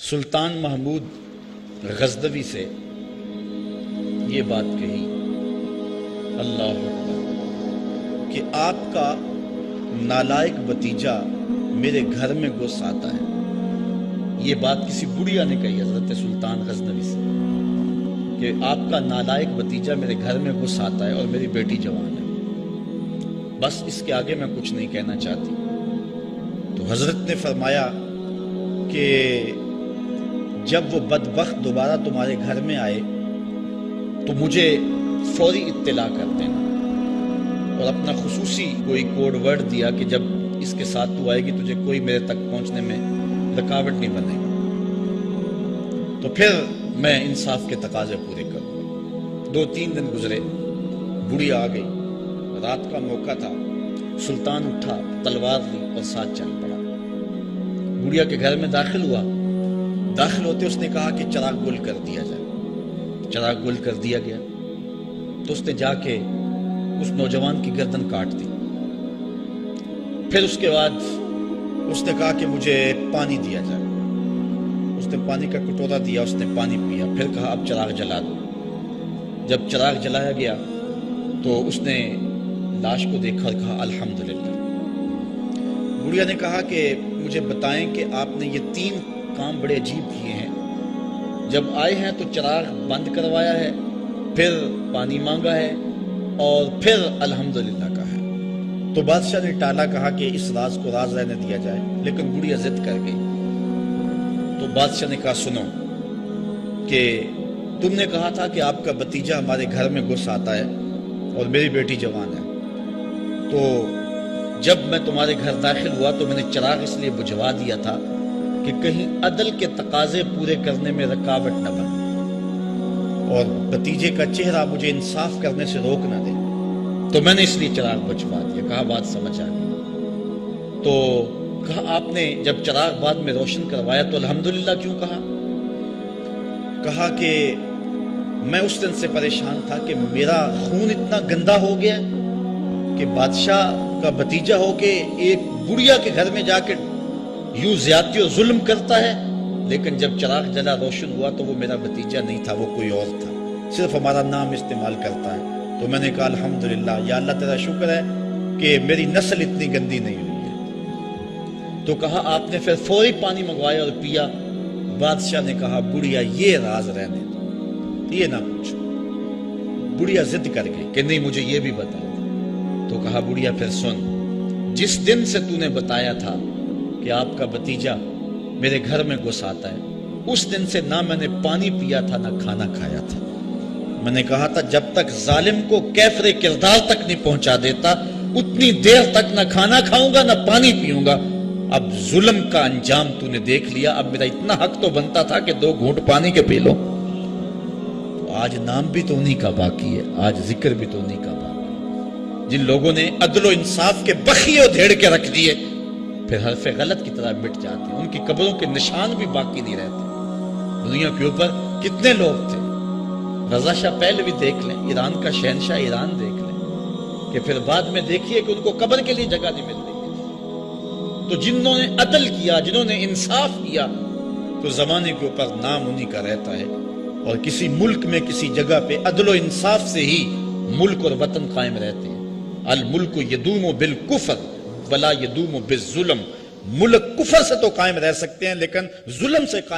سلطان محمود غزنوی سے یہ بات کہی، اللہ اکبر، کہ آپ کا نالائق بھتیجا میرے گھر میں گھس آتا ہے۔ یہ بات کسی بڑھیا نے کہی حضرت سلطان غزنوی سے کہ آپ کا نالائق بھتیجا میرے گھر میں گھس آتا ہے اور میری بیٹی جوان ہے۔ بس اس کے آگے میں کچھ نہیں کہنا چاہتی۔ تو حضرت نے فرمایا کہ جب وہ بدبخت دوبارہ تمہارے گھر میں آئے تو مجھے فوری اطلاع کر دینا، اور اپنا خصوصی کوئی کوڈ ورڈ دیا کہ جب اس کے ساتھ تو آئے گی تجھے کوئی میرے تک پہنچنے میں رکاوٹ نہیں بنے گا، تو پھر میں انصاف کے تقاضے پورے کروں۔ 2-3 دن گزرے، بڑھیا آ گئی، رات کا موقع تھا۔ سلطان اٹھا، تلوار لی اور ساتھ چل پڑا۔ بڑھیا کے گھر میں داخل ہوا۔ داخل ہوتے اس نے کہا کہ چراغ گل کر دیا جائے۔ چراغ گل کر دیا گیا تو اس نے جا کے اس نوجوان کی گردن کاٹ دی۔ پھر اس کے بعد اس نے کہا کہ مجھے پانی دیا جائے۔ اس نے پانی کا کٹورا دیا، اس نے پانی پیا، پھر کہا اب چراغ جلا دو۔ جب چراغ جلایا گیا تو اس نے لاش کو دیکھا اور کہا الحمدللہ۔ بڑھیا نے کہا کہ مجھے بتائیں کہ آپ نے یہ 3 کام بڑے عجیب کیے ہیں۔ جب آئے ہیں تو چراغ بند کروایا ہے، پھر پانی مانگا ہے، اور پھر الحمدللہ کہا ہے۔ تو بادشاہ نے ٹالا، کہا کہ اس راز کو راز رہنے دیا جائے، لیکن بڑھیا ضد کر گئی۔ تو بادشاہ نے کہا سنو کہ تم نے کہا تھا کہ آپ کا بھتیجا ہمارے گھر میں گھس آتا ہے اور میری بیٹی جوان ہے، تو جب میں تمہارے گھر داخل ہوا تو میں نے چراغ اس لیے بجھوا دیا تھا کہ کہیں عدل کے تقاضے پورے کرنے میں رکاوٹ نہ بنے اور بھتیجے کا چہرہ مجھے انصاف کرنے سے روک نہ دے، تو میں نے اس لیے چراغ بجھوا دیا۔ کہا بات سمجھ آ گئی۔ تو کہا آپ نے جب چراغ بعد میں روشن کروایا تو الحمدللہ کیوں کہا؟ کہا کہ میں اس دن سے پریشان تھا کہ میرا خون اتنا گندا ہو گیا کہ بادشاہ کا بھتیجا ہو کے ایک بڑھیا کے گھر میں جا کے یوں زیادتی اور ظلم کرتا ہے، لیکن جب چراغ جلا روشن ہوا تو وہ میرا بھتیجا نہیں تھا، وہ کوئی اور تھا، صرف ہمارا نام استعمال کرتا ہے۔ تو میں نے کہا الحمدللہ، یا اللہ تیرا شکر ہے کہ میری نسل اتنی گندی نہیں ہوئی ہے۔ تو کہا آپ نے پھر فوری پانی منگوایا اور پیا۔ بادشاہ نے کہا بڑھیا یہ راز رہنے دو، یہ نہ پوچھو۔ بڑھیا ضد کر گئی کہ نہیں مجھے یہ بھی بتاؤ۔ تو کہا بڑھیا پھر سن، جس دن سے تو نے بتایا تھا کہ آپ کا بھتیجا میرے گھر میں گھس آتا ہے، اس دن سے نہ میں نے پانی پیا تھا نہ کھانا کھایا تھا۔ میں نے کہا تھا جب تک ظالم کو کیفر کردار تک نہیں پہنچا دیتا اتنی دیر تک نہ کھانا کھاؤں گا نہ پانی پیوں گا۔ اب ظلم کا انجام تو نے دیکھ لیا، اب میرا اتنا حق تو بنتا تھا کہ 2 گھونٹ پانی کے پی لو۔ آج نام بھی تو انہی کا باقی ہے، آج ذکر بھی تو انہی کا باقی ہے۔ جن لوگوں نے عدل و انصاف کے بخیے دھیڑ کے رکھ دیے پھر حرف غلط کی طرح مٹ جاتے ہیں، ان کی قبروں کے نشان بھی باقی نہیں رہتے۔ دنیا کے اوپر کتنے لوگ تھے، رضا شاہ پہلوی دیکھ لیں، ایران کا شہنشاہ ایران دیکھ لیں، کہ پھر بعد میں دیکھیے کہ ان کو قبر کے لیے جگہ نہیں مل رہی۔ تو جنہوں نے عدل کیا، جنہوں نے انصاف کیا، تو زمانے کے اوپر نام انہی کا رہتا ہے۔ اور کسی ملک میں کسی جگہ پہ عدل و انصاف سے ہی ملک اور وطن قائم رہتے ہیں۔ الملک یدوم بالکفر ولا یدوم بالظلم۔ ملک کفر سے تو قائم رہ سکتے ہیں لیکن ظلم سے قائم